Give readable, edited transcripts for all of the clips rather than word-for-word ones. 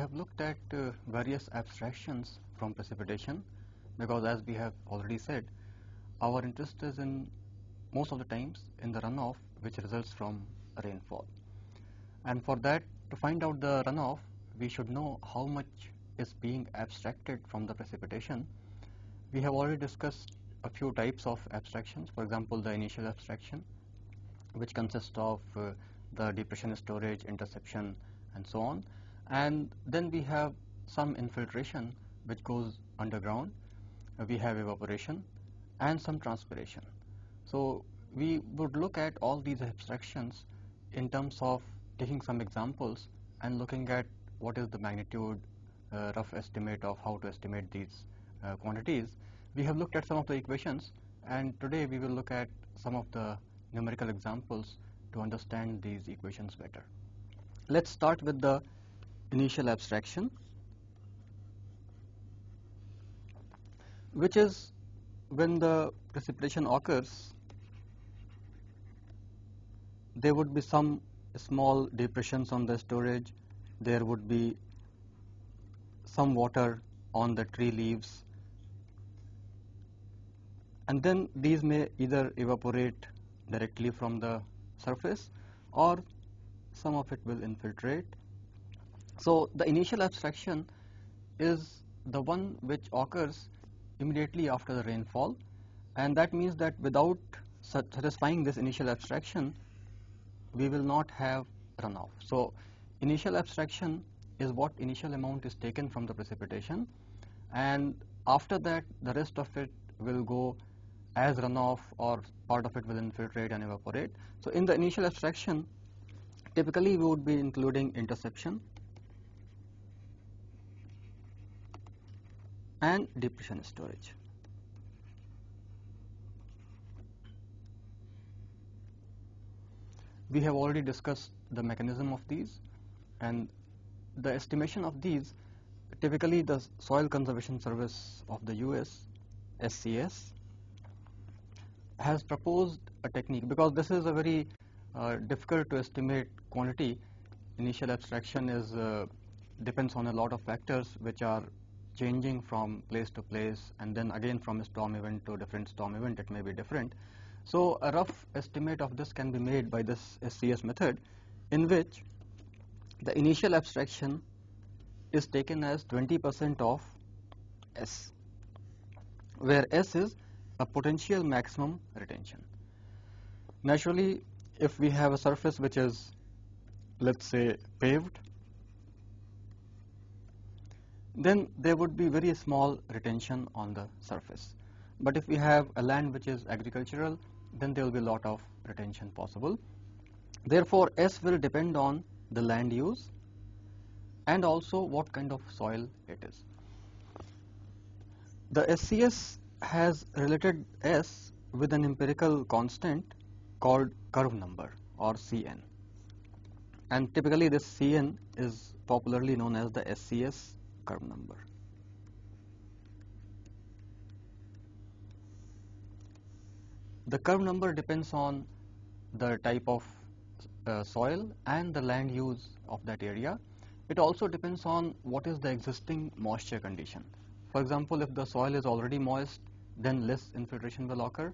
have looked at various abstractions from precipitation, because as we have already said, our interest is in most of the times in the runoff which results from rainfall. And for that, to find out the runoff, we should know how much is being abstracted from the precipitation. We have already discussed a few types of abstractions. For example, the initial abstraction, which consists of the depression, storage, interception, and so on. And then we have some infiltration which goes underground. We have evaporation and some transpiration. So we would look at all these abstractions in terms of taking some examples and looking at what is the magnitude, rough estimate of how to estimate these quantities. We have looked at some of the equations, and today we will look at some of the numerical examples to understand these equations better. Let's start with the initial abstraction, which is when the precipitation occurs, there would be some small depressions on the storage, there would be some water on the tree leaves, and then these may either evaporate directly from the surface or some of it will infiltrate. So the initial abstraction is the one which occurs immediately after the rainfall, and that means that without satisfying this initial abstraction, we will not have runoff. So initial abstraction is what initial amount is taken from the precipitation, and after that the rest of it will go as runoff, or part of it will infiltrate and evaporate. So in the initial abstraction, typically we would be including interception and depression storage. We have already discussed the mechanism of these, and the estimation of these, typically the Soil Conservation Service of the US, SCS, has proposed a technique, because this is a very difficult to estimate quantity. Initial abstraction is depends on a lot of factors which are changing from place to place, and then again from a storm event to different storm event it may be different. So a rough estimate of this can be made by this SCS method, in which the initial abstraction is taken as 20% of S, where S is a potential maximum retention. Naturally, if we have a surface which is, let's say, paved, then there would be very small retention on the surface. But if we have a land which is agricultural, then there will be a lot of retention possible. Therefore, S will depend on the land use and also what kind of soil it is. The SCS has related S with an empirical constant called curve number, or Cn, and typically this Cn is popularly known as the SCS curve number. The curve number depends on the type of soil and the land use of that area. It also depends on what is the existing moisture condition. For example, if the soil is already moist, then less infiltration will occur.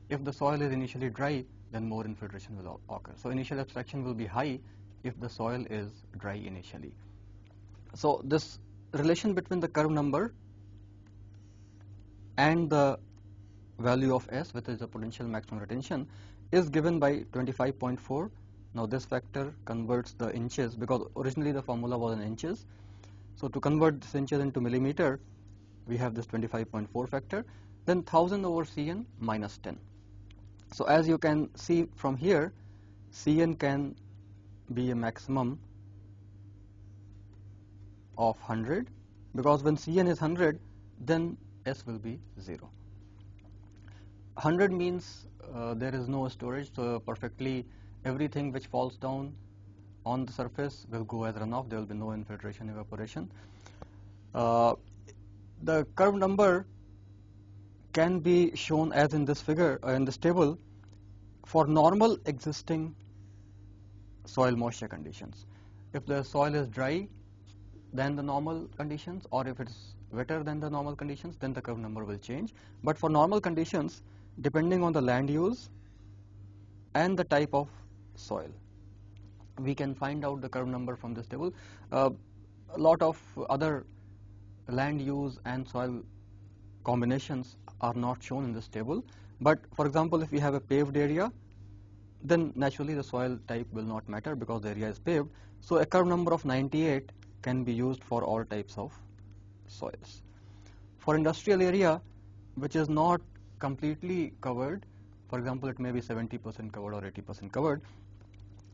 If the soil is initially dry, then more infiltration will occur. So initial abstraction will be high if the soil is dry initially. So this relation between the curve number and the value of S, which is the potential maximum retention, is given by 25.4. Now this factor converts the inches, because originally the formula was in inches. So to convert this inches into millimeter, we have this 25.4 factor, then 1000 over Cn minus 10. So as you can see from here, Cn can be a maximum of 100, because when Cn is 100, then S will be 0. 100 means there is no storage, so perfectly everything which falls down on the surface will go as runoff. There will be no infiltration, evaporation. The curve number can be shown as in this figure, in this table, for normal existing soil moisture conditions. If the soil is dry, than the normal conditions, or if it's wetter than the normal conditions, then the curve number will change. But for normal conditions, depending on the land use and the type of soil, we can find out the curve number from this table. A lot of other land use and soil combinations are not shown in this table, but for example, if we have a paved area, then naturally the soil type will not matter because the area is paved. So a curve number of 98 can be used for all types of soils. For industrial area which is not completely covered, for example it may be 70% covered or 80% covered,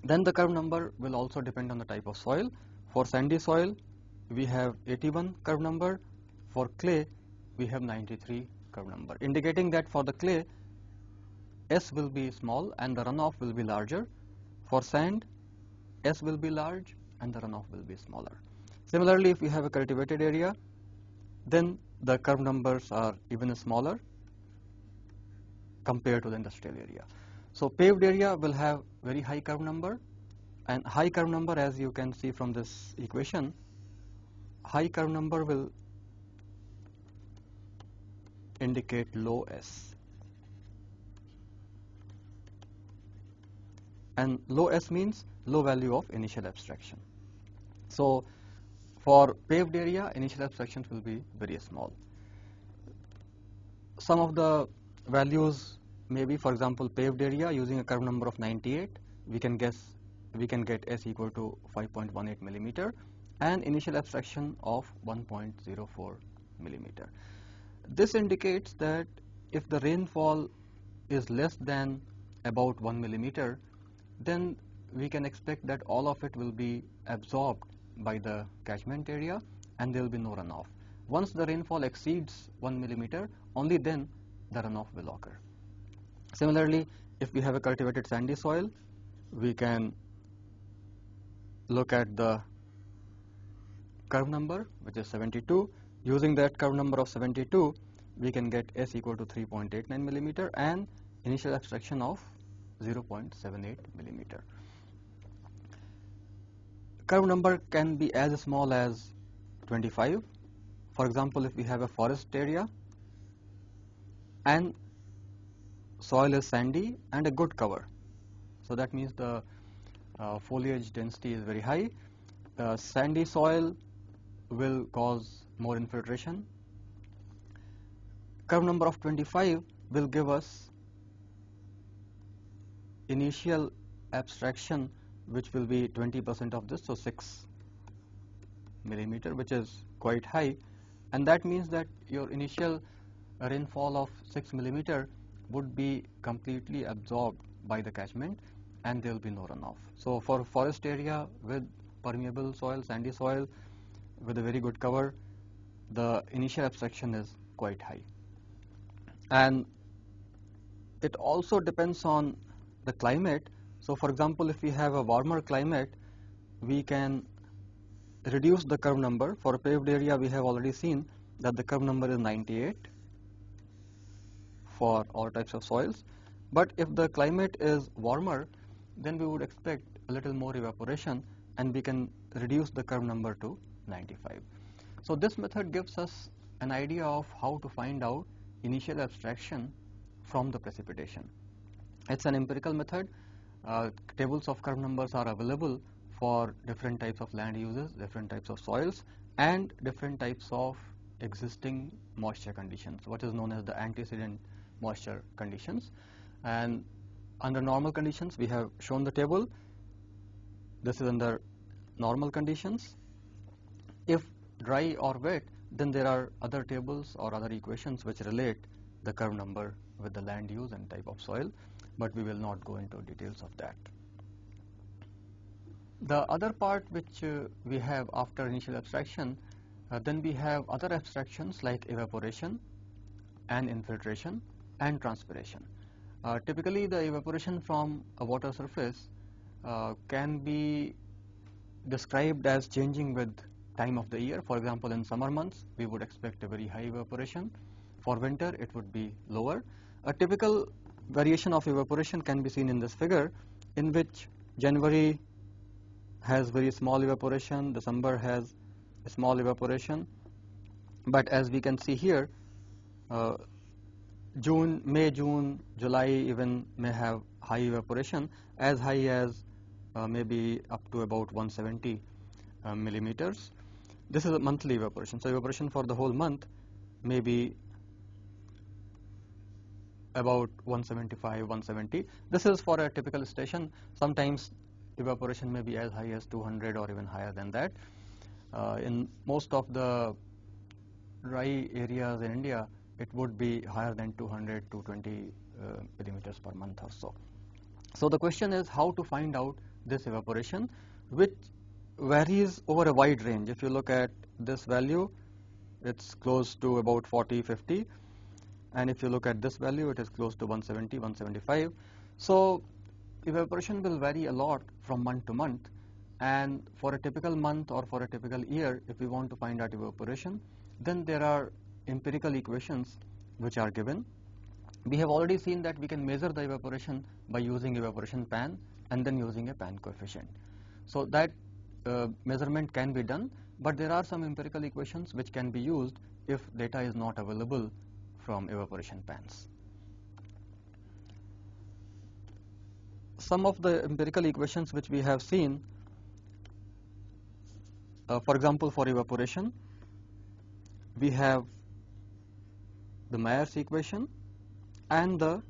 then the curve number will also depend on the type of soil. For sandy soil we have 81 curve number, for clay we have 93 curve number, indicating that for the clay S will be small and the runoff will be larger. For sand, S will be large and the runoff will be smaller. Similarly, if we have a cultivated area, then the curve numbers are even smaller compared to the industrial area. So paved area will have very high curve number, and high curve number, as you can see from this equation, high curve number will indicate low S, and low S means low value of initial abstraction. So for paved area, initial abstractions will be very small. Some of the values may be, for example, paved area using a curve number of 98, we can get S equal to 5.18 millimeter and initial abstraction of 1.04 millimeter. This indicates that if the rainfall is less than about 1 millimeter, then we can expect that all of it will be absorbed by the catchment area and there will be no runoff. Once the rainfall exceeds 1 millimeter, only then the runoff will occur. Similarly, if we have a cultivated sandy soil, we can look at the curve number, which is 72. Using that curve number of 72, we can get S equal to 3.89 millimeter and initial abstraction of 0.78 millimeter. Curve number can be as small as 25. For example, if we have a forest area and soil is sandy and a good cover, so that means the foliage density is very high, sandy soil will cause more infiltration. Curve number of 25 will give us initial abstraction, which will be 20% of this, so 6 millimeter, which is quite high, and that means that your initial rainfall of 6 millimeter would be completely absorbed by the catchment and there will be no runoff. So for forest area with permeable soil, sandy soil with a very good cover, the initial abstraction is quite high. And it also depends on the climate. So for example, if we have a warmer climate, we can reduce the curve number. For a paved area, we have already seen that the curve number is 98 for all types of soils. But if the climate is warmer, then we would expect a little more evaporation and we can reduce the curve number to 95. So this method gives us an idea of how to find out initial abstraction from the precipitation. It's an empirical method. Tables of curve numbers are available for different types of land uses, different types of soils, and different types of existing moisture conditions, what is known as the antecedent moisture conditions. And under normal conditions, we have shown the table. This is under normal conditions. If dry or wet, then there are other tables or other equations which relate the curve number with the land use and type of soil, but we will not go into details of that. The other part which we have after initial abstraction, then we have other abstractions like evaporation and infiltration and transpiration. Typically, the evaporation from a water surface can be described as changing with time of the year. For example, in summer months, we would expect a very high evaporation. For winter, it would be lower. A typical variation of evaporation can be seen in this figure, in which January has very small evaporation, December has small evaporation, but as we can see here, May, June, July even may have high evaporation, as high as maybe up to about 170 millimeters. This is a monthly evaporation. So evaporation for the whole month may be about 175, 170. This is for a typical station. Sometimes evaporation may be as high as 200 or even higher than that. In most of the dry areas in India, it would be higher than 200 to 220 millimeters per month or so. So the question is how to find out this evaporation, which varies over a wide range. If you look at this value, it's close to about 40, 50. And if you look at this value, it is close to 170, 175. So evaporation will vary a lot from month to month. And for a typical month or for a typical year, if we want to find out evaporation, then there are empirical equations which are given. We have already seen that we can measure the evaporation by using evaporation pan and then using a pan coefficient. So that measurement can be done, but there are some empirical equations which can be used if data is not available from evaporation pans. Some of the empirical equations which we have seen, for example, for evaporation, we have the Mayer's equation and the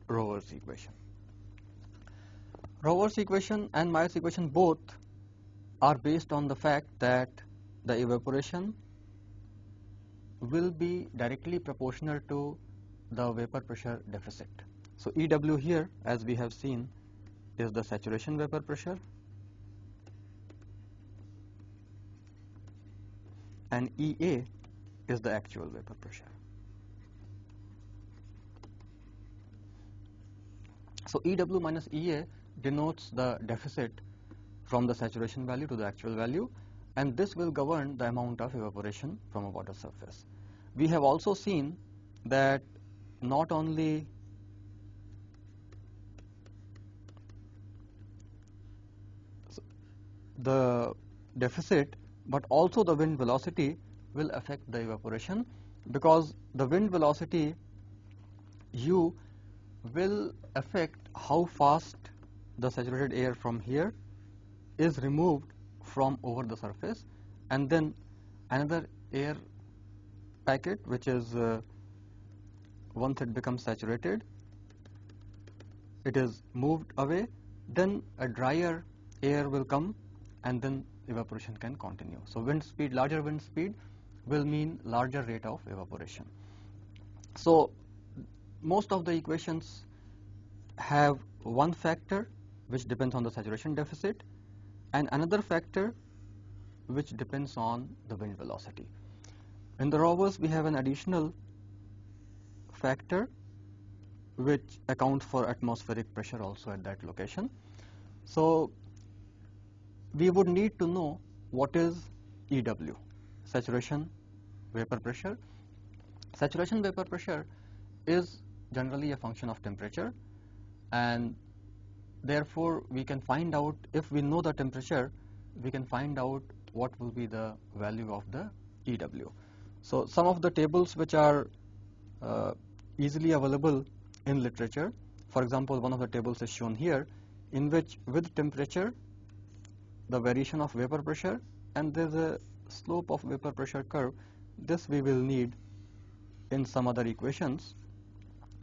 Rover's equation. Rover's equation and Mayer's equation both are based on the fact that the evaporation will be directly proportional to the vapor pressure deficit. So EW here, as we have seen, is the saturation vapor pressure, and EA is the actual vapor pressure. So EW minus EA denotes the deficit from the saturation value to the actual value, and this will govern the amount of evaporation from a water surface. We have also seen that not only the deficit but also the wind velocity will affect the evaporation, because the wind velocity U will affect how fast the saturated air from here is removed from over the surface, and then another air packet which is once it becomes saturated, it is moved away, then a drier air will come and then evaporation can continue. So wind speed, larger wind speed will mean larger rate of evaporation. So most of the equations have one factor which depends on the saturation deficit and another factor which depends on the wind velocity. In the Rovers, we have an additional factor which accounts for atmospheric pressure also at that location. So we would need to know what is EW, saturation vapor pressure. Saturation vapor pressure is generally a function of temperature, and therefore we can find out, if we know the temperature, we can find out what will be the value of the EW. So some of the tables which are easily available in literature, for example, one of the tables is shown here, in which with temperature the variation of vapor pressure, and there is a slope of vapor pressure curve. This we will need in some other equations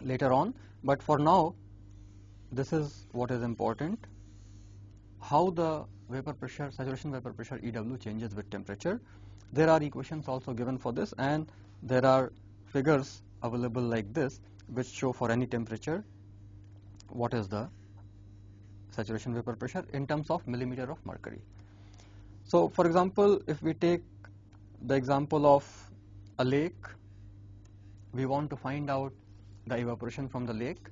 later on, but for now this is what is important: how the vapor pressure, saturation vapor pressure EW changes with temperature. There are equations also given for this, and there are figures available like this which show for any temperature what is the saturation vapor pressure in terms of millimeter of mercury. So for example, if we take the example of a lake, we want to find out the evaporation from the lake.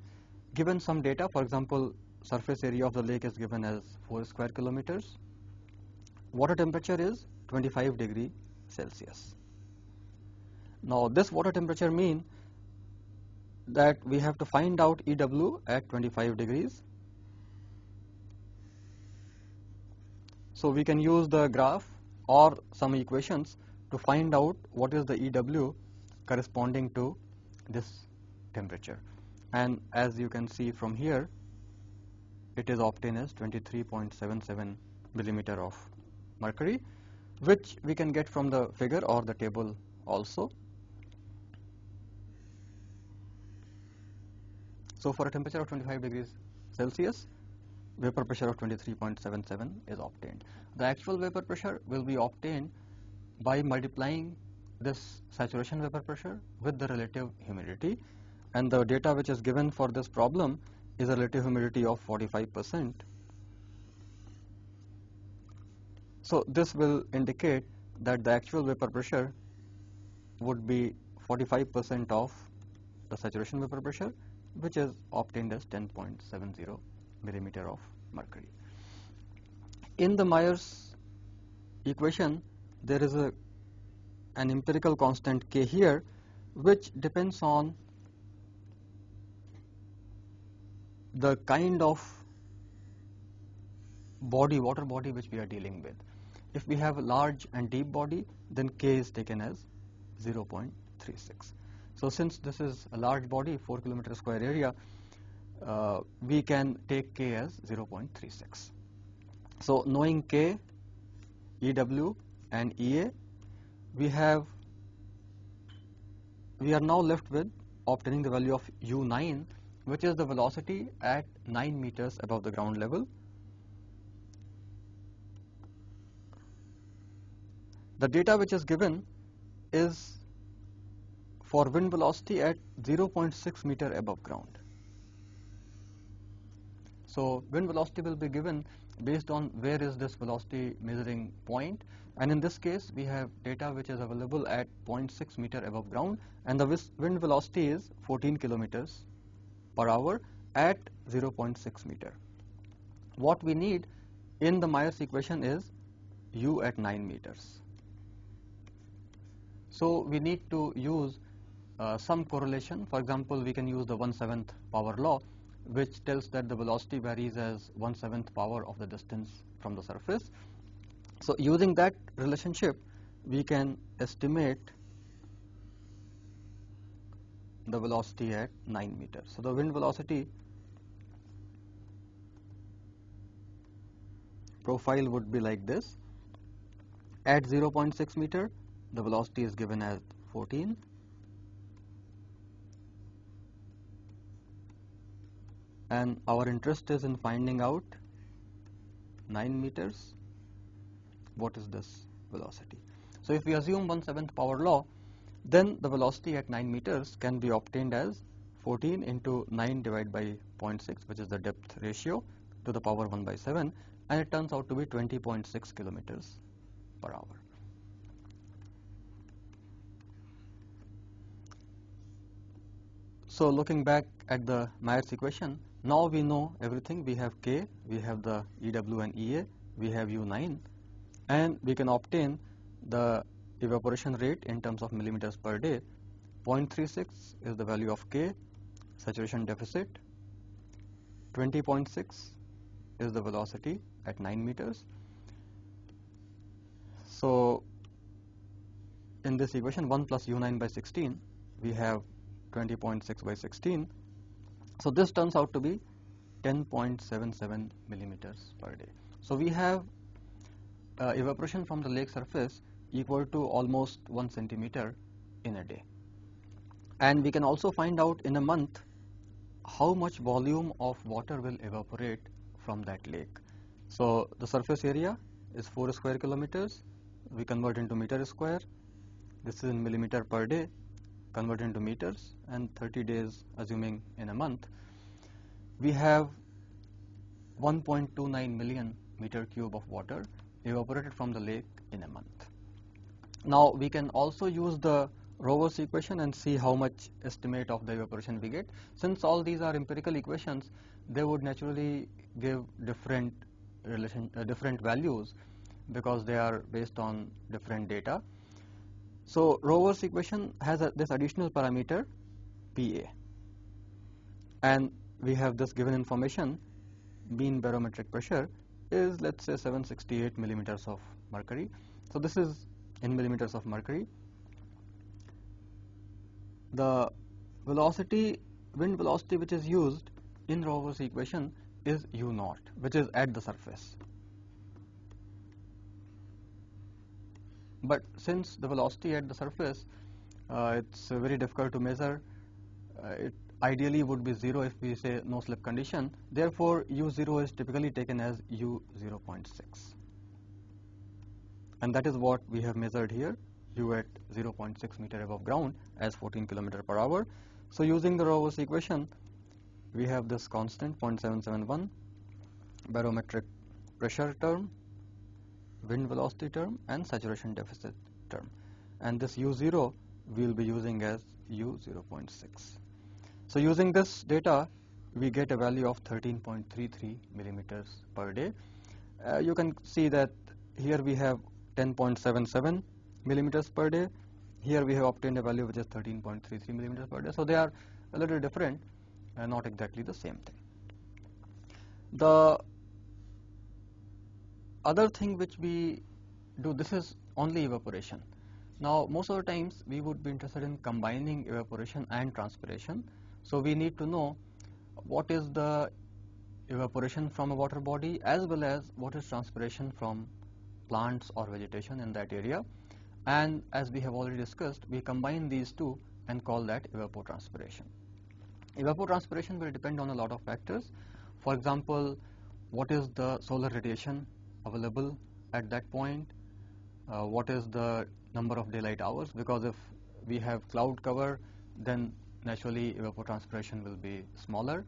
Given some data, for example, surface area of the lake is given as 4 square kilometers. Water temperature is 25 degrees Celsius. Now this water temperature mean that we have to find out EW at 25 degrees. So we can use the graph or some equations to find out what is the EW corresponding to this temperature. And as you can see from here, it is obtained as 23.77 millimeter of mercury, which we can get from the figure or the table also. So for a temperature of 25 degrees Celsius, vapor pressure of 23.77 is obtained. The actual vapor pressure will be obtained by multiplying this saturation vapor pressure with the relative humidity, and the data which is given for this problem is a relative humidity of 45%. So this will indicate that the actual vapor pressure would be 45% of the saturation vapor pressure, which is obtained as 10.70 millimeter of mercury. In the Myers equation, there is an empirical constant K here, which depends on the kind of body, water body, which we are dealing with. If we have a large and deep body, then K is taken as 0.36. So since this is a large body, 4 kilometer square area, we can take K as 0.36. So knowing K, EW and EA, we are now left with obtaining the value of U9, which is the velocity at 9 meters above the ground level. The data which is given is for wind velocity at 0.6 meter above ground. So wind velocity will be given based on where is this velocity measuring point, and in this case we have data which is available at 0.6 meter above ground, and the wind velocity is 14 kilometers per hour at 0.6 meter. What we need in the Myers equation is U at 9 meters. So we need to use some correlation. For example, we can use the 1/7 power law, which tells that the velocity varies as 1/7 power of the distance from the surface. So using that relationship, we can estimate the velocity at 9 meters. So the wind velocity profile would be like this. At 0.6 meter, the velocity is given as 14. And our interest is in finding out 9 meters. What is this velocity? So if we assume 1/7 power law, then the velocity at 9 meters can be obtained as 14 into 9 divided by 0.6, which is the depth ratio, to the power 1/7, and it turns out to be 20.6 kilometers per hour. So looking back at the Myers equation, now we know everything. We have K, we have the EW and EA, we have U9, and we can obtain the evaporation rate in terms of millimeters per day. 0.36 is the value of K, saturation deficit. 20.6 is the velocity at 9 meters. So in this equation, 1 plus U9 by 16, we have 20.6 by 16. So this turns out to be 10.77 millimeters per day. So we have evaporation from the lake surface equal to almost 1 centimeter in a day. And we can also find out in a month how much volume of water will evaporate from that lake. So the surface area is 4 square kilometers. We convert into meter square. This is in millimeter per day, convert into meters, and 30 days assuming in a month. We have 1.29 million meter cube of water evaporated from the lake in a month. Now we can also use the Rover's equation and see how much estimate of the evaporation we get. Since all these are empirical equations, they would naturally give different values because they are based on different data. So Rover's equation has this additional parameter PA, and we have this given information, mean barometric pressure, is, let's say, 768 millimeters of mercury. So this is in millimeters of mercury. The velocity, wind velocity, which is used in Rover's equation is u naught, which is at the surface. But since the velocity at the surface, it's very difficult to measure. It ideally would be 0 if we say no slip condition. Therefore, u0 is typically taken as u0.6. And that is what we have measured here, u at 0.6 meter above ground as 14 km per hour. So using the Rover's equation, we have this constant 0.771, barometric pressure term, wind velocity term, and saturation deficit term. And this u0 we will be using as u0.6. So using this data, we get a value of 13.33 millimeters per day. You can see that here we have 10.77 millimeters per day. Here we have obtained a value which is 13.33 millimeters per day. So they are a little different, not exactly the same thing. The other thing which we do, this is only evaporation. Now most of the times we would be interested in combining evaporation and transpiration. So we need to know what is the evaporation from a water body as well as what is transpiration from plants or vegetation in that area. And as we have already discussed, we combine these two and call that evapotranspiration. Evapotranspiration will depend on a lot of factors. For example, what is the solar radiation available at that point, what is the number of daylight hours, because if we have cloud cover, then naturally evapotranspiration will be smaller.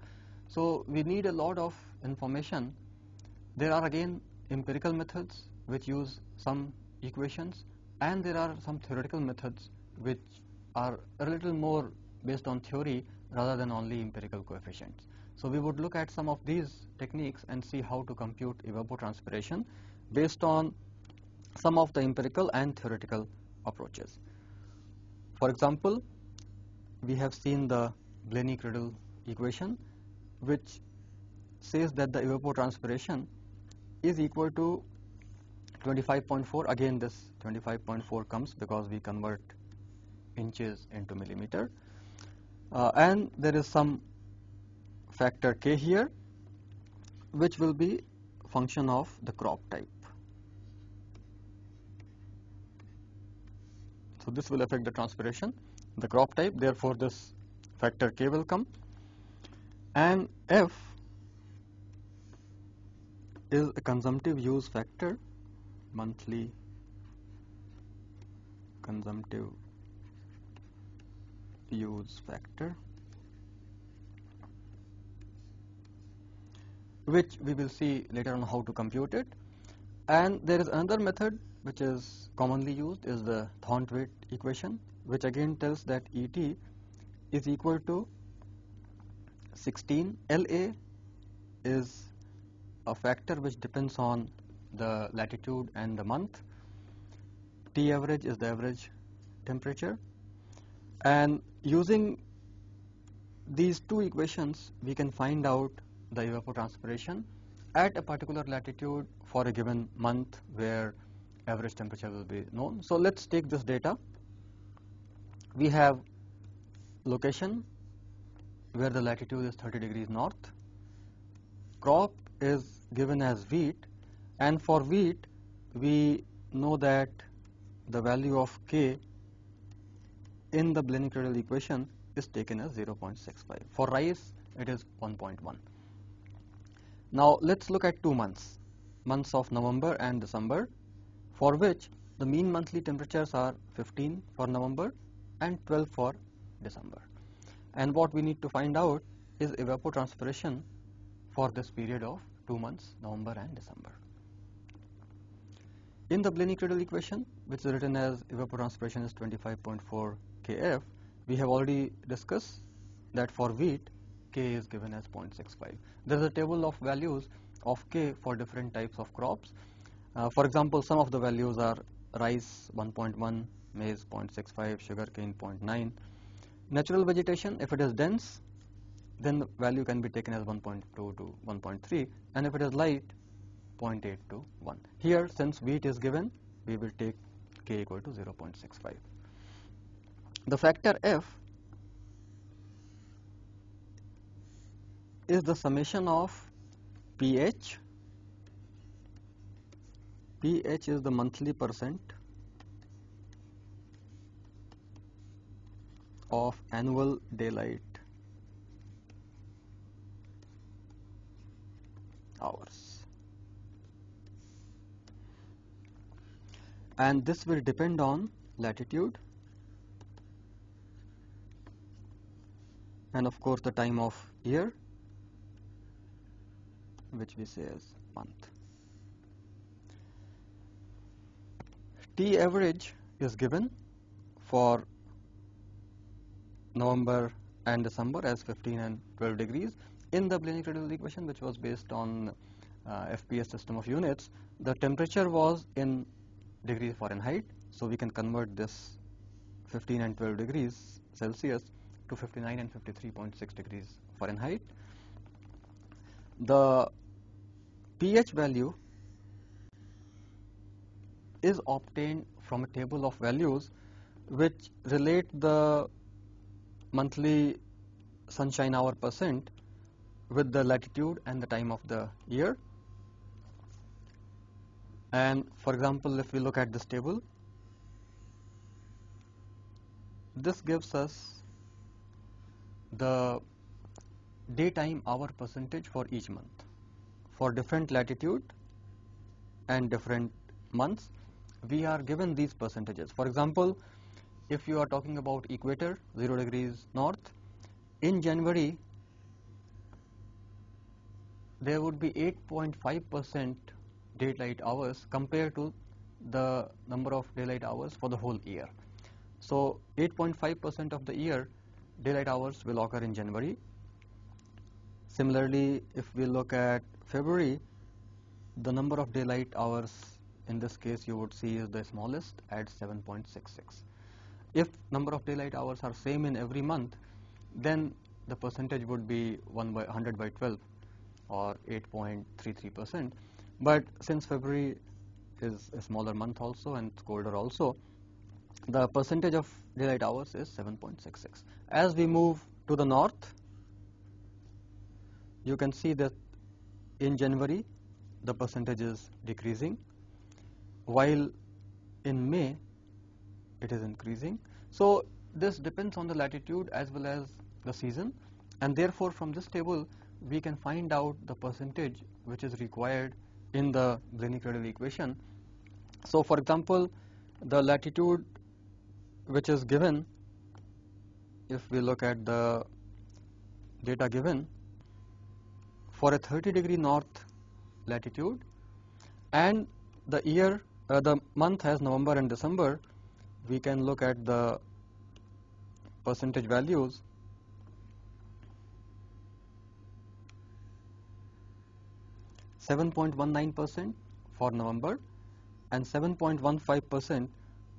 So we need a lot of information. There are again empirical methods which use some equations, and there are some theoretical methods which are a little more based on theory rather than only empirical coefficients. So we would look at some of these techniques and see how to compute evapotranspiration based on some of the empirical and theoretical approaches. For example, we have seen the Blaney-Criddle equation, which says that the evapotranspiration is equal to 25.4. Again, this 25.4 comes because we convert inches into millimeter, and there is some factor k here, which will be function of the crop type. So this will affect the transpiration, the crop type, therefore this factor k will come, and f is a consumptive use factor, monthly consumptive use factor, which we will see later on how to compute it. And there is another method which is commonly used, is the Thornton equation, which again tells that ET is equal to 16. LA is a factor which depends on the latitude and the month. T average is the average temperature, and using these two equations we can find out the evapotranspiration at a particular latitude for a given month where average temperature will be known. So let's take this data. We have location where the latitude is 30 degrees north. Crop is given as wheat, and for wheat we know that the value of k in the Blaney-Criddle equation is taken as 0.65. For rice it is 1.1. Now let's look at 2 months, months of November and December, for which the mean monthly temperatures are 15 for November and 12 for December. And what we need to find out is evapotranspiration for this period of 2 months, November and December. In the Blaney-Criddle equation, which is written as evapotranspiration is 25.4 kf, we have already discussed that for wheat k is given as 0.65. There is a table of values of k for different types of crops. For example, some of the values are rice 1.1, maize 0.65, sugarcane 0.9. Natural vegetation, if it is dense, then the value can be taken as 1.2 to 1.3, and if it is light, 0.8 to 1. Here, since wheat is given, we will take K equal to 0.65. The factor F is the summation of pH. pH is the monthly percent of annual daylight hours, and this will depend on latitude and of course the time of year, which we say as month. T average is given for November and December as 15 and 12 degrees. In the Blaney-Credible equation, which was based on FPS system of units, the temperature was in degrees Fahrenheit, so we can convert this 15 and 12 degrees Celsius to 59 and 53.6 degrees Fahrenheit. The pH value is obtained from a table of values which relate the monthly sunshine hour percent with the latitude and the time of the year. And for example, if we look at this table, this gives us the daytime hour percentage for each month for different latitude and different months. We are given these percentages. For example, if you are talking about equator, 0 degrees north, in January there would be 8.5% daylight hours compared to the number of daylight hours for the whole year. So 8.5% of the year daylight hours will occur in January. Similarly, if we look at February, the number of daylight hours in this case you would see is the smallest at 7.66. If number of daylight hours are same in every month, then the percentage would be 100 by 12 or 8.33%. But since February is a smaller month also and colder also, the percentage of daylight hours is 7.66. As we move to the north, you can see that in January the percentage is decreasing, while in May it is increasing. So this depends on the latitude as well as the season, and therefore from this table we can find out the percentage which is required in the Blaney-Credible equation. So for example, the latitude which is given, if we look at the data given for a 30-degree north latitude, and the year, the month has November and December, we can look at the percentage values. 7.19% for November and 7.15%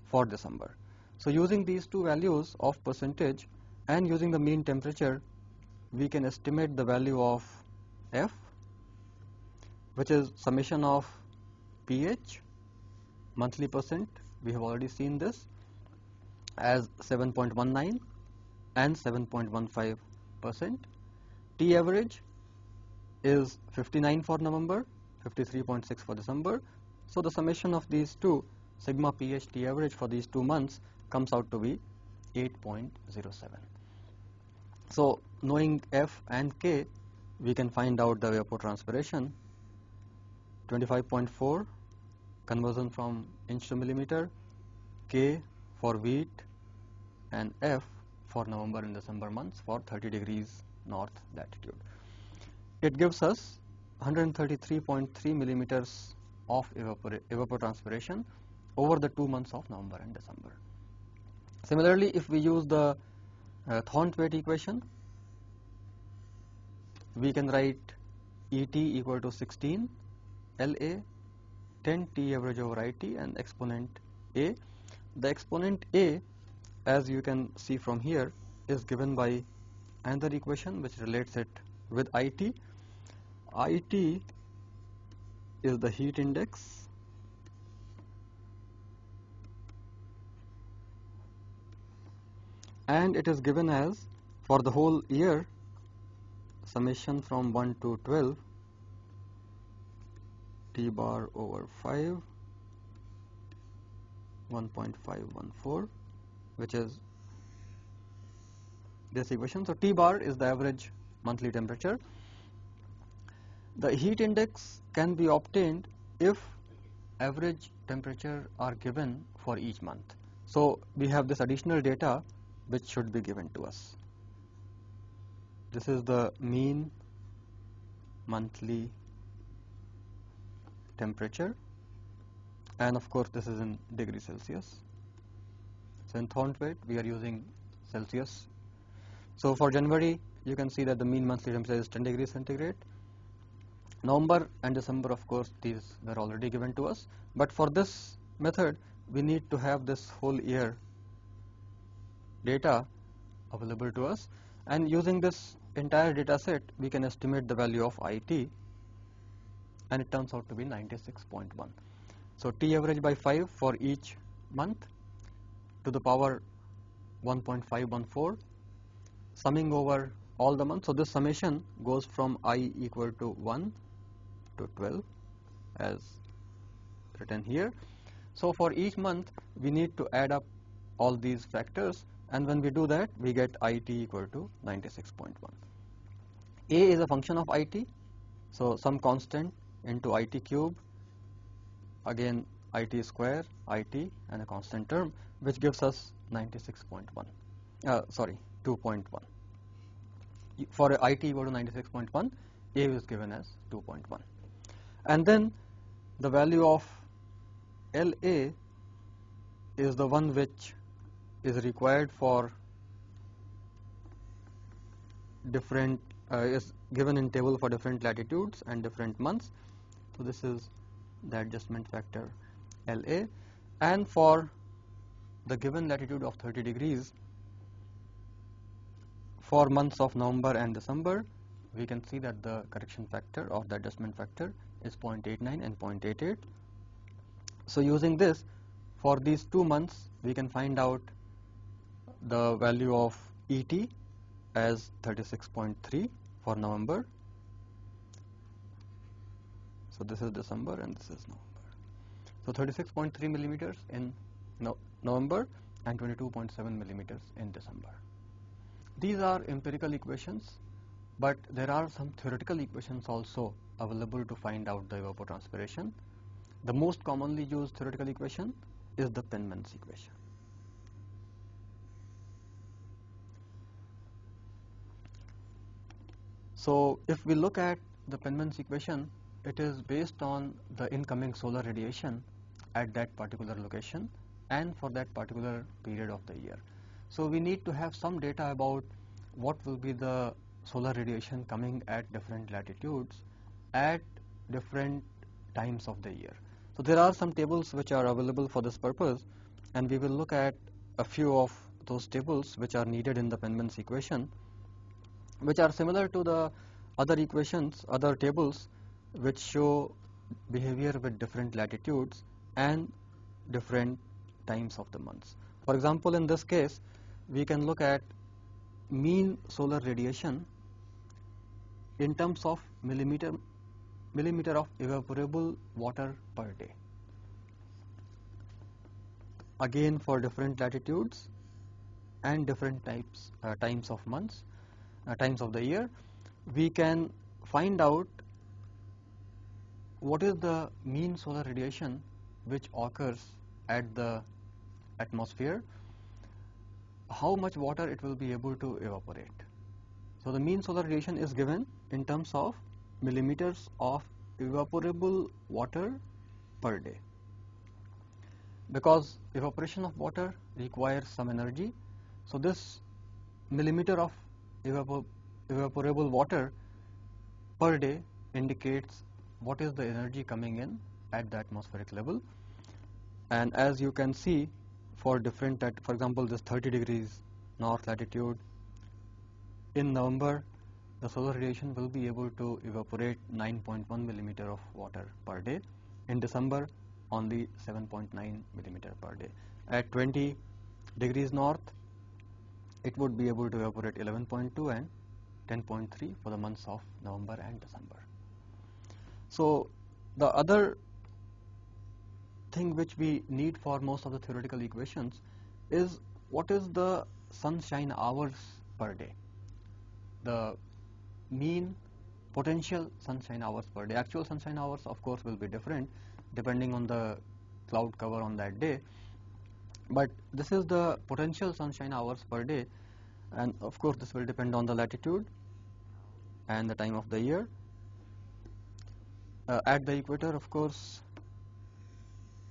for December. So using these two values of percentage and using the mean temperature, we can estimate the value of F, which is summation of pH, monthly percent, we have already seen this, as 7.19 and 7.15%. T average is 59 for November, 53.6 for December. So the summation of these two, sigma pH T average for these 2 months, comes out to be 8.07. So knowing F and K, we can find out the evapotranspiration. 25.4 conversion from inch to millimeter, K for wheat, and F for November and December months for 30 degrees north latitude. It gives us 133.3 millimeters of evapotranspiration over the 2 months of November and December. Similarly, if we use the Thornton equation, we can write ET equal to 16 LA 10 T average over IT and exponent A. The exponent A, as you can see from here, is given by another equation which relates it with IT. IT is the heat index, and it is given as, for the whole year, summation from 1 to 12 T bar over 5, 1.514, which is this equation. So T bar is the average monthly temperature. The heat index can be obtained if average temperature are given for each month. So we have this additional data which should be given to us. This is the mean monthly temperature, and of course this is in degrees Celsius. So in Thorndike we are using Celsius. So for January you can see that the mean monthly temperature is 10 degrees centigrade. November and December, of course, these were already given to us, but for this method we need to have this whole year data available to us, and using this entire data set we can estimate the value of IT, and it turns out to be 96.1. So T average by 5 for each month to the power 1.514, summing over all the months. So this summation goes from I equal to 1 to 12 as written here. So for each month we need to add up all these factors, and when we do that we get IT equal to 96.1. A is a function of IT, so some constant into IT cube, again IT square, IT, and a constant term, which gives us 96.1. 2.1. For IT equal to 96.1, A is given as 2.1. And then the value of LA is the one which is required for different, is given in table for different latitudes and different months. So this is the adjustment factor LA, and for the given latitude of 30 degrees for months of November and December, we can see that the correction factor or the adjustment factor is 0.89 and 0.88. So using this, for these 2 months we can find out the value of ET as 36.3 for November. So this is December and this is November. So 36.3 millimeters in November and 22.7 millimeters in December. These are empirical equations, but there are some theoretical equations also available to find out the evapotranspiration. The most commonly used theoretical equation is the Penman's equation. So if we look at the Penman's equation, it is based on the incoming solar radiation at that particular location and for that particular period of the year. So we need to have some data about what will be the solar radiation coming at different latitudes at different times of the year. So there are some tables which are available for this purpose, and we will look at a few of those tables which are needed in the Penman's equation, which are similar to the other equations, other tables which show behavior with different latitudes and different times of the months. For example, in this case we can look at mean solar radiation in terms of millimeter of evaporable water per day. Again, for different latitudes and different times of months, times of the year, we can find out what is the mean solar radiation which occurs at the atmosphere, how much water it will be able to evaporate. So the mean solar radiation is given in terms of millimeters of evaporable water per day. Because evaporation of water requires some energy, so this millimeter of evaporable water per day indicates what is the energy coming in at the atmospheric level. And as you can see, for different, for example, this 30 degrees north latitude, in November the solar radiation will be able to evaporate 9.1 millimeter of water per day. In December, only 7.9 millimeter per day. At 20 degrees north, it would be able to evaporate 11.2 and 10.3 for the months of November and December. So the other thing which we need for most of the theoretical equations is what is the sunshine hours per day, the mean potential sunshine hours per day. Actual sunshine hours of course will be different depending on the cloud cover on that day, but this is the potential sunshine hours per day, and of course this will depend on the latitude and the time of the year. At the equator, of course,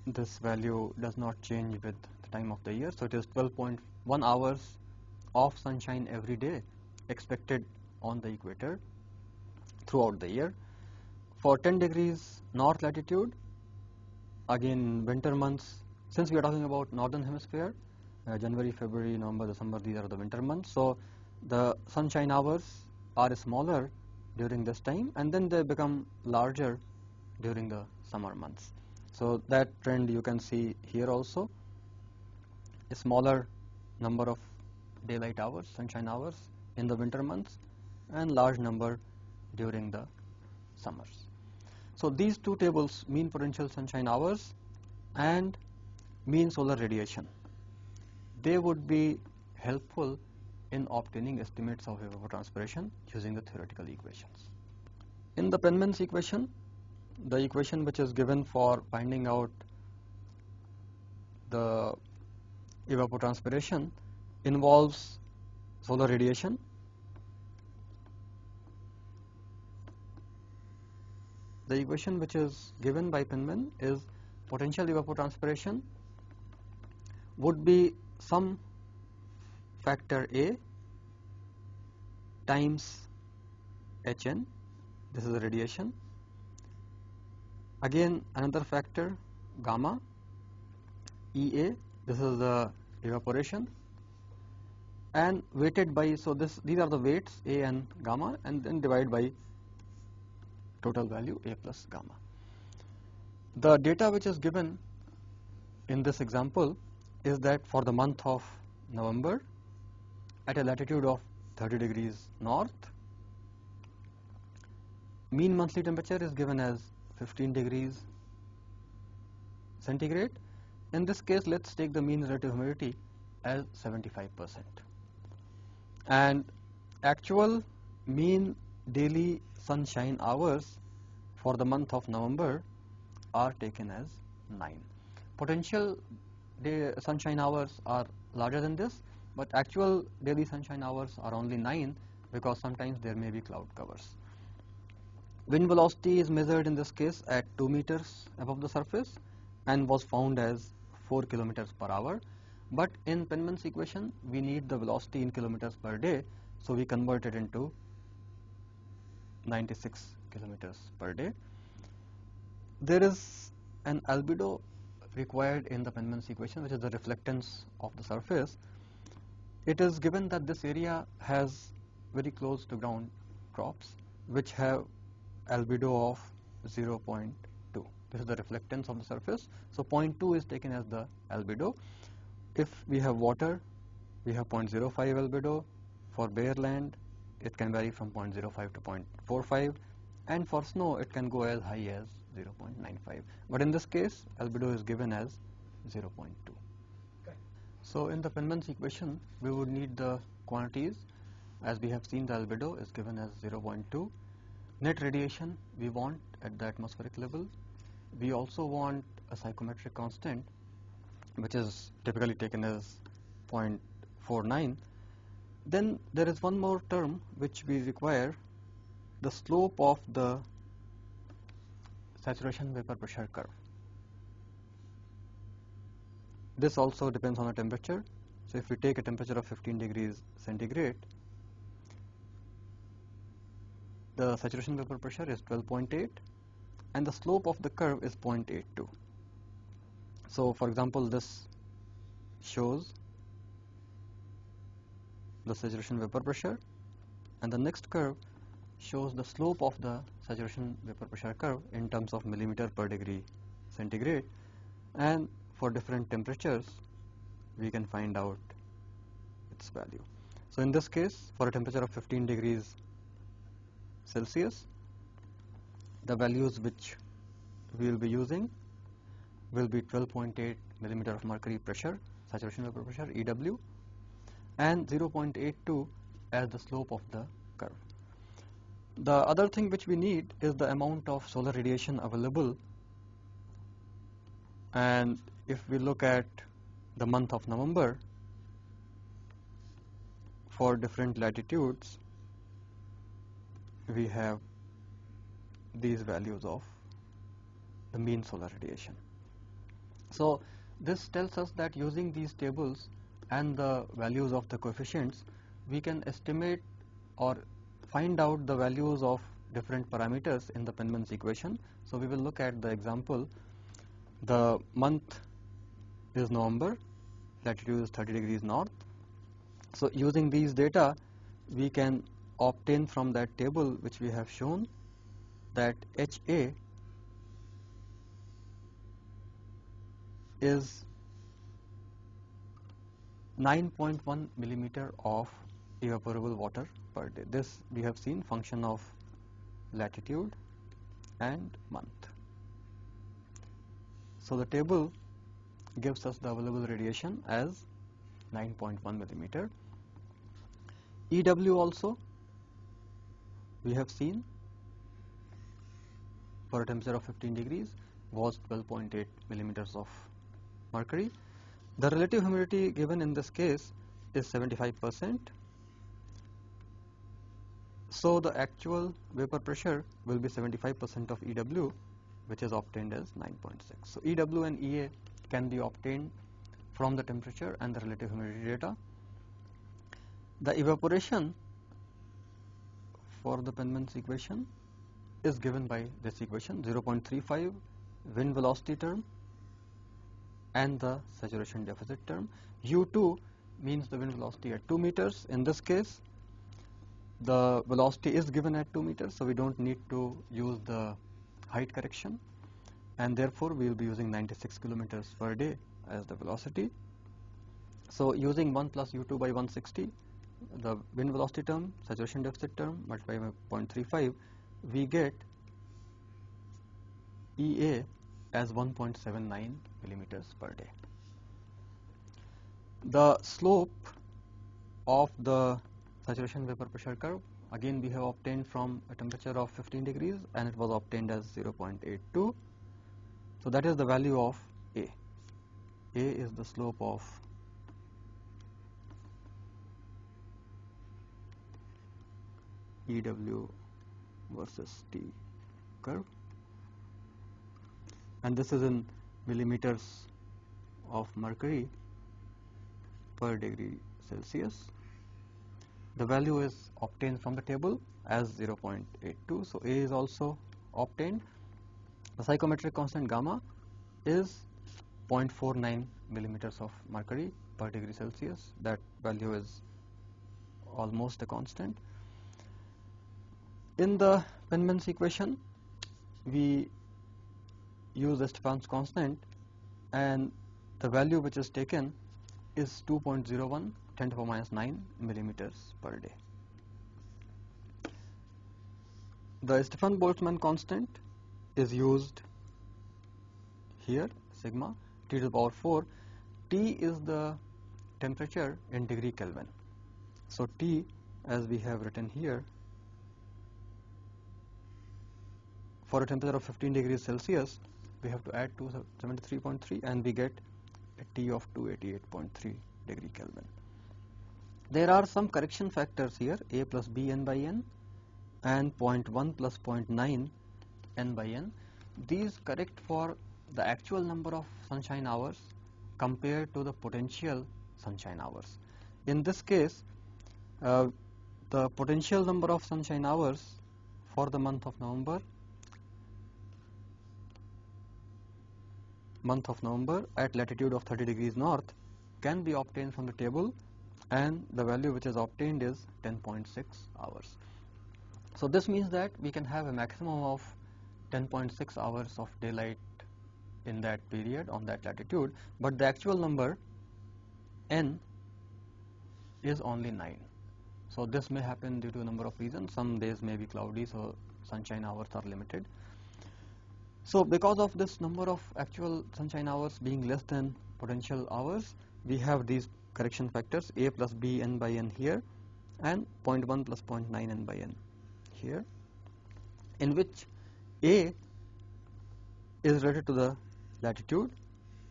this value does not change with the time of the year, so it is 12.1 hours of sunshine every day expected on the equator throughout the year. For 10 degrees north latitude, again winter months, since we are talking about northern hemisphere, January, February, November, December, these are the winter months, so the sunshine hours are smaller during this time and then they become larger during the summer months. So that trend you can see here also, a smaller number of daylight hours, sunshine hours in the winter months and large number during the summers. So these two tables, mean potential sunshine hours and mean solar radiation, they would be helpful in obtaining estimates of evapotranspiration using the theoretical equations. In the Penman's equation, the equation which is given for finding out the evapotranspiration involves solar radiation, the equation which is given by Penman is potential evapotranspiration would be some factor A times Hn, this is the radiation, again another factor gamma Ea, this is the evaporation, and weighted by, so these are the weights A and gamma, and then divide by total value A plus gamma. The data which is given in this example is that for the month of November at a latitude of 30 degrees north, mean monthly temperature is given as 15 degrees centigrade. In this case, let's take the mean relative humidity as 75%. And actual mean daily sunshine hours for the month of November are taken as 9. Potential day sunshine hours are larger than this, but actual daily sunshine hours are only 9 because sometimes there may be cloud covers. Wind velocity is measured in this case at 2 meters above the surface and was found as 4 kilometers per hour, but in Penman's equation we need the velocity in kilometers per day, so we convert it into 96 kilometers per day. There is an albedo required in the Penman's equation, which is the reflectance of the surface. It is given that this area has very close to ground crops which have albedo of 0.2. This is the reflectance of the surface, so 0.2 is taken as the albedo. If we have water, we have 0.05 albedo. For bare land, it can vary from 0.05 to 0.45, and for snow it can go as high as 0.95, but in this case albedo is given as 0.2. Okay. So in the Penman's equation we would need the quantities. As we have seen, the albedo is given as 0.2. Net radiation we want at the atmospheric level. We also want a psychometric constant which is typically taken as 0.49. Then there is one more term which we require, the slope of the saturation vapor pressure curve. This also depends on the temperature. So if we take a temperature of 15 degrees centigrade, the saturation vapor pressure is 12.8 and the slope of the curve is 0.82. So for example, this shows the saturation vapor pressure, and the next curve shows the slope of the saturation vapor pressure curve in terms of millimeter per degree centigrade, and for different temperatures we can find out its value. So in this case, for a temperature of 15 degrees Celsius, the values which we will be using will be 12.8 millimeter of mercury pressure, saturation vapor pressure, EW, and 0.82 as the slope of the curve. The other thing which we need is the amount of solar radiation available, and if we look at the month of November for different latitudes, we have these values of the mean solar radiation. So this tells us that using these tables and the values of the coefficients, we can estimate or find out the values of different parameters in the Penman's equation. So we will look at the example. The month is November, latitude is 30 degrees north. So using these data, we can obtain from that table which we have shown that HA is 9.1 millimeter of evaporable water per day. This we have seen function of latitude and month. So the table gives us the available radiation as 9.1 millimeter. EW also we have seen for a temperature of 15 degrees was 12.8 millimeters of mercury. The relative humidity given in this case is 75%. So the actual vapor pressure will be 75% of EW, which is obtained as 9.6. So EW and EA can be obtained from the temperature and the relative humidity data. The evaporation for the Penman's equation is given by this equation, 0.35 wind velocity term and the saturation deficit term. U2 means the wind velocity at 2 meters. In this case, the velocity is given at 2 meters, so we don't need to use the height correction, and therefore we will be using 96 kilometers per day as the velocity. So using 1 plus U2 by 160, the wind velocity term, saturation deficit term multiplied by 0.35, we get EA as 1.79 millimeters per day. The slope of the saturation vapor pressure curve, again we have obtained from a temperature of 15 degrees and it was obtained as 0.82. So that is the value of A. A is the slope of EW versus T curve, and this is in millimeters of mercury per degree Celsius. The value is obtained from the table as 0.82, so A is also obtained. The psychometric constant gamma is 0.49 millimeters of mercury per degree Celsius. That value is almost a constant. In the Penman's equation, we use the Stefan's constant, and the value which is taken is 2.01 10 to the power minus 9 millimeters per day. The Stefan-Boltzmann constant is used here, sigma T to the power 4. T is the temperature in degree Kelvin. So T, as we have written here, for a temperature of 15 degrees Celsius, we have to add 273.3 and we get a T of 288.3 degree Kelvin. There are some correction factors here, A plus B n by n and 0.1 plus 0.9 n by n. These correct for the actual number of sunshine hours compared to the potential sunshine hours. In this case, the potential number of sunshine hours for the month of November at latitude of 30 degrees north can be obtained from the table, and the value which is obtained is 10.6 hours. So this means that we can have a maximum of 10.6 hours of daylight in that period on that latitude, but the actual number n is only 9. So this may happen due to a number of reasons. Some days may be cloudy, so sunshine hours are limited. So because of this number of actual sunshine hours being less than potential hours, we have these correction factors a plus b n by n here and 0.1 plus 0.9 n by n here, in which a is related to the latitude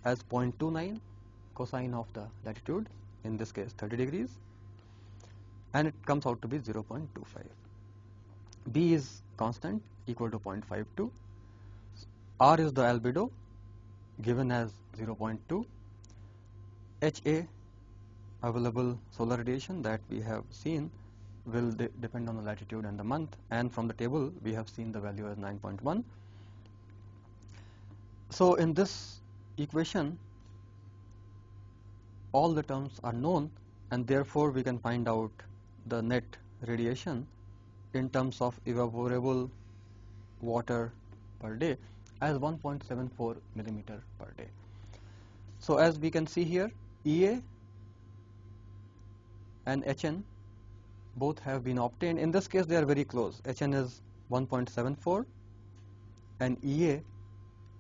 as 0.29 cosine of the latitude, in this case 30 degrees, and it comes out to be 0.25. B is constant, equal to 0.52. R is the albedo, given as 0.2. HA, available solar radiation that we have seen, will depend on the latitude and the month, and from the table we have seen the value as 9.1. So in this equation all the terms are known, and therefore we can find out the net radiation in terms of evaporable water per day as 1.74 millimeter per day. So as we can see here, EA and HN both have been obtained. In this case they are very close. HN is 1.74 and EA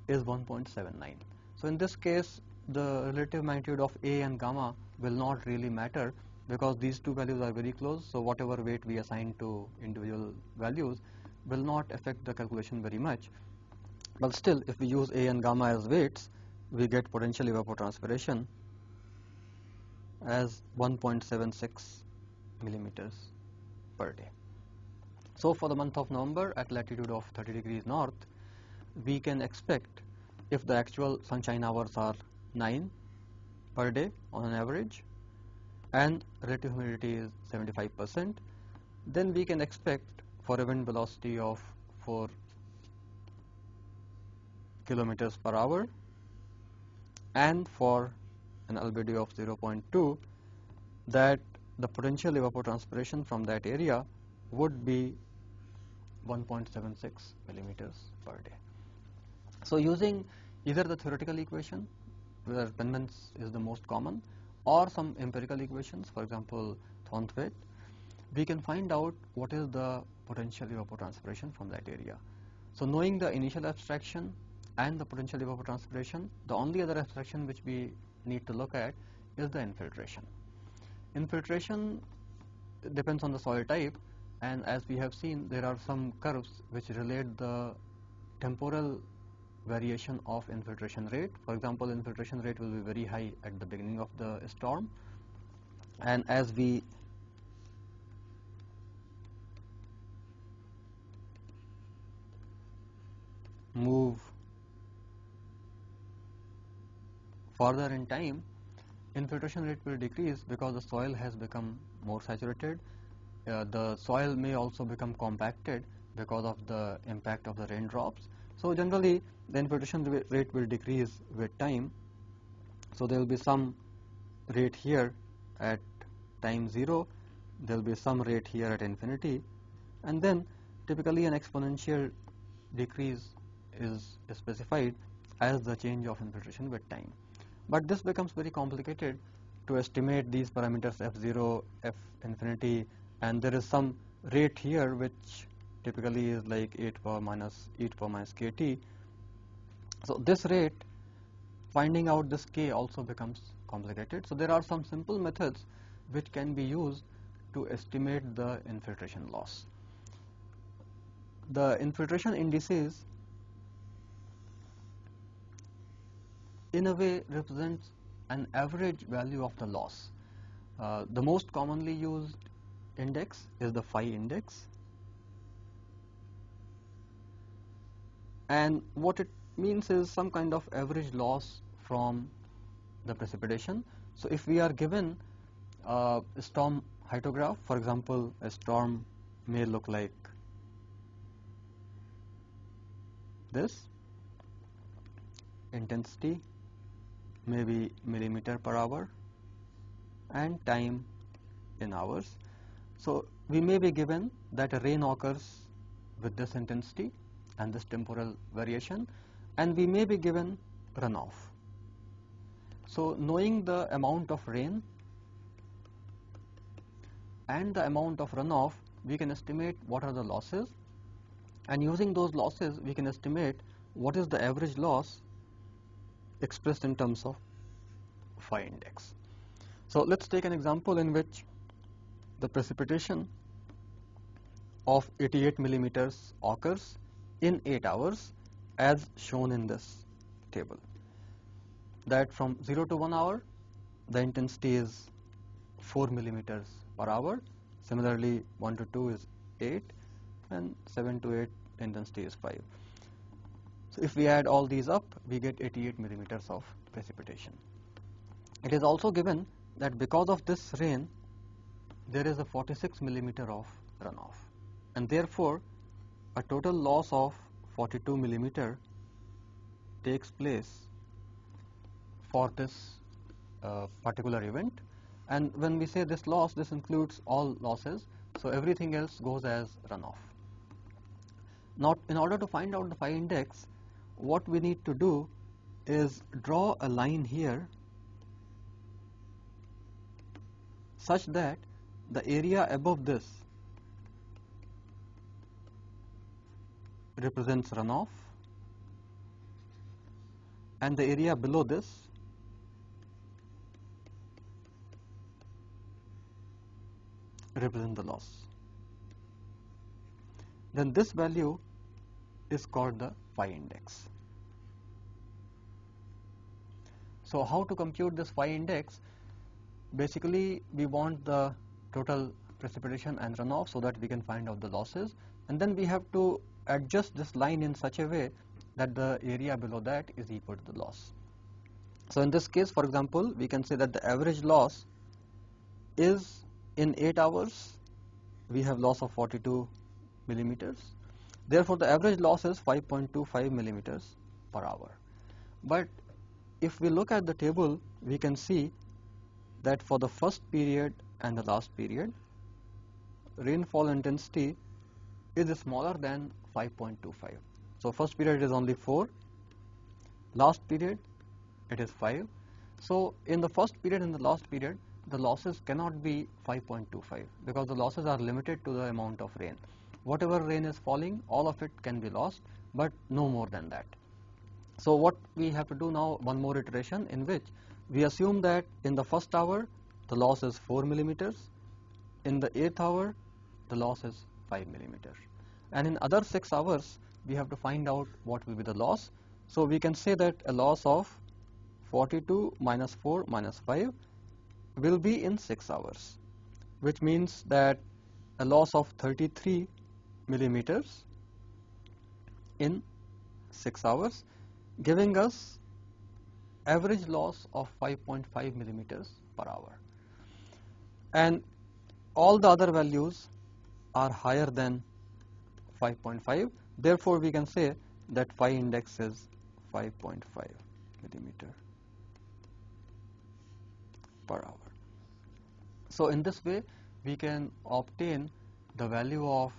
is 1.79. So in this case the relative magnitude of A and gamma will not really matter, because these two values are very close. So whatever weight we assign to individual values will not affect the calculation very much. But still, if we use A and gamma as weights, we get potential evapotranspiration as 1.76 millimeters per day. So for the month of November at latitude of 30 degrees north, we can expect, if the actual sunshine hours are 9 per day on an average and relative humidity is 75%, then we can expect for a wind velocity of 4 kilometers per hour and for an albedo of 0.2, that the potential evapotranspiration from that area would be 1.76 millimeters per day. So using either the theoretical equation, where Penman's is the most common, or some empirical equations, for example Thornthwaite, we can find out what is the potential evapotranspiration from that area. So knowing the initial abstraction and the potential evapotranspiration, the only other abstraction which we need to look at is the infiltration. Infiltration depends on the soil type, and as we have seen, there are some curves which relate the temporal variation of infiltration rate. For example, infiltration rate will be very high at the beginning of the storm, and as we move further in time, infiltration rate will decrease because the soil has become more saturated. The soil may also become compacted because of the impact of the raindrops. So generally the infiltration rate will decrease with time. So there will be some rate here at time 0, there will be some rate here at infinity, and then typically an exponential decrease is specified as the change of infiltration with time. But this becomes very complicated to estimate these parameters f0, f infinity, and there is some rate here which typically is like e to the power minus kt. So this rate, finding out this k also becomes complicated. So there are some simple methods which can be used to estimate the infiltration loss. The infiltration indices in a way represents an average value of the loss. The most commonly used index is the phi index, and what it means is some kind of average loss from the precipitation. So if we are given a storm hydrograph, for example, a storm may look like this, intensity maybe millimeter per hour and time in hours. So we may be given that a rain occurs with this intensity and this temporal variation, and we may be given runoff. So knowing the amount of rain and the amount of runoff, we can estimate what are the losses, and using those losses we can estimate what is the average loss expressed in terms of phi index. So let's take an example in which the precipitation of 88 millimeters occurs in 8 hours as shown in this table. That from 0 to 1 hour the intensity is 4 millimeters per hour. Similarly 1 to 2 is 8, and 7 to 8 the intensity is 5. So if we add all these up, we get 88 millimeters of precipitation. It is also given that because of this rain there is a 46 millimeter of runoff, and therefore a total loss of 42 millimeter takes place for this particular event. And when we say this loss, this includes all losses, so everything else goes as runoff. Now in order to find out the phi index, what we need to do is draw a line here such that the area above this represents runoff and the area below this represents the loss. Then this value is called the phi index. So how to compute this phi index? Basically we want the total precipitation and runoff so that we can find out the losses, and then we have to adjust this line in such a way that the area below that is equal to the loss. So in this case, for example, we can say that the average loss is in 8 hours we have loss of 42 millimeters. Therefore the average loss is 5.25 millimeters per hour. But if we look at the table, we can see that for the first period and the last period, rainfall intensity is smaller than 5.25. So first period is only 4, last period it is 5. So in the first period and the last period, the losses cannot be 5.25 because the losses are limited to the amount of rain. Whatever rain is falling, all of it can be lost, but no more than that. So what we have to do now, one more iteration in which we assume that in the first hour the loss is 4 millimeters, in the 8th hour the loss is 5 millimeters, and in other 6 hours we have to find out what will be the loss. So we can say that a loss of 42 minus 4 minus 5 will be in 6 hours, which means that a loss of 33 millimeters in 6 hours, giving us average loss of 5.5 millimeters per hour, and all the other values are higher than 5.5. Therefore we can say that phi index is 5.5 millimeter per hour. So in this way we can obtain the value of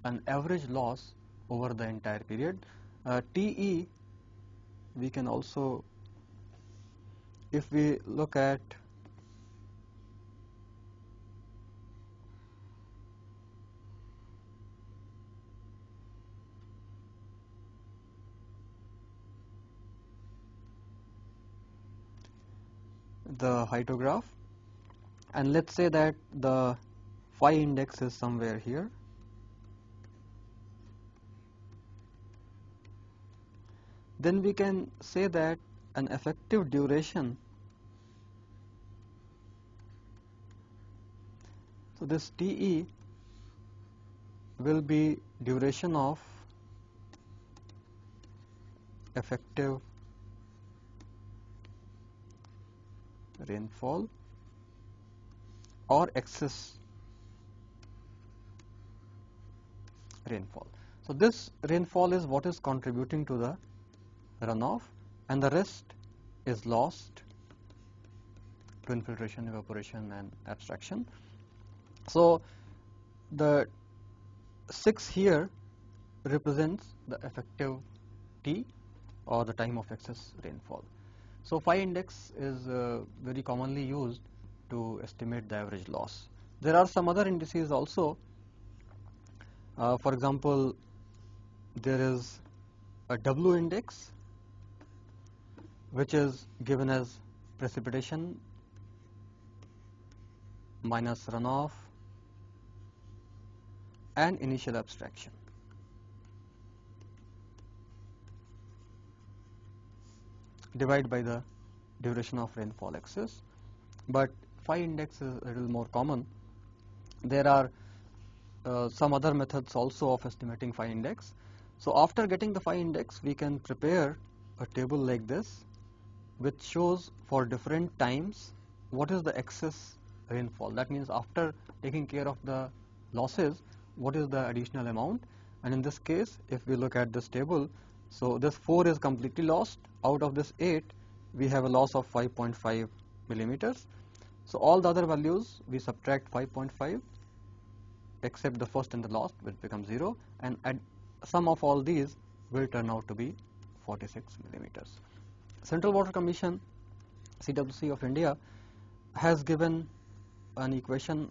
an average loss over the entire period. TE, we can also, if we look at the hydrograph, and let's say that the phi index is somewhere here, then we can say that an effective duration, so this TE will be duration of effective rainfall or excess rainfall. So this rainfall is what is contributing to the runoff, and the rest is lost to infiltration, evaporation and abstraction. So the 6 here represents the effective T, or the time of excess rainfall. So phi index is very commonly used to estimate the average loss. There are some other indices also. For example, there is a W index, which is given as precipitation minus runoff and initial abstraction. Divided by the duration of rainfall excess, but phi index is a little more common. There are some other methods also of estimating phi index. So after getting the phi index, we can prepare a table like this, which shows for different times what is the excess rainfall. That means after taking care of the losses, what is the additional amount. And in this case, if we look at this table, so this 4 is completely lost. Out of this 8, we have a loss of 5.5 millimeters. So all the other values, we subtract 5.5 except the first and the last, which becomes 0, and sum of all these will turn out to be 46 millimeters. Central Water Commission, CWC of India, has given an equation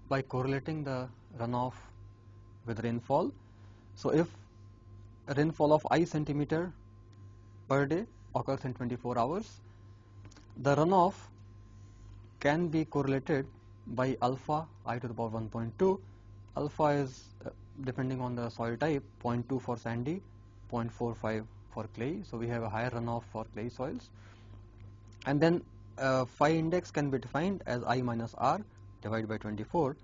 by correlating the runoff with rainfall. So if a rainfall of I centimeter per day occurs in 24 hours, the runoff can be correlated by alpha I to the power 1.2. Alpha is depending on the soil type, 0.2 for sandy, 0.45 for clay. So we have a higher runoff for clay soils. And then phi index can be defined as I minus R divided by 24,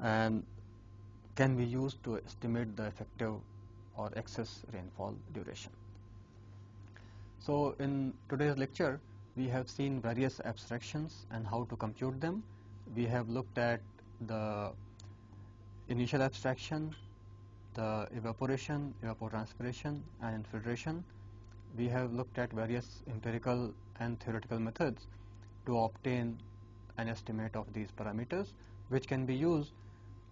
and can be used to estimate the effective or excess rainfall duration. So in today's lecture, we have seen various abstractions and how to compute them. We have looked at the initial abstraction, the evaporation, evapotranspiration, and infiltration. We have looked at various empirical and theoretical methods to obtain an estimate of these parameters, which can be used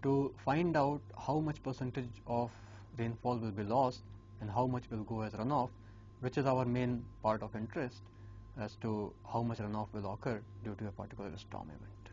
to find out how much percentage of rainfall will be lost and how much will go as runoff, which is our main part of interest as to how much runoff will occur due to a particular storm event.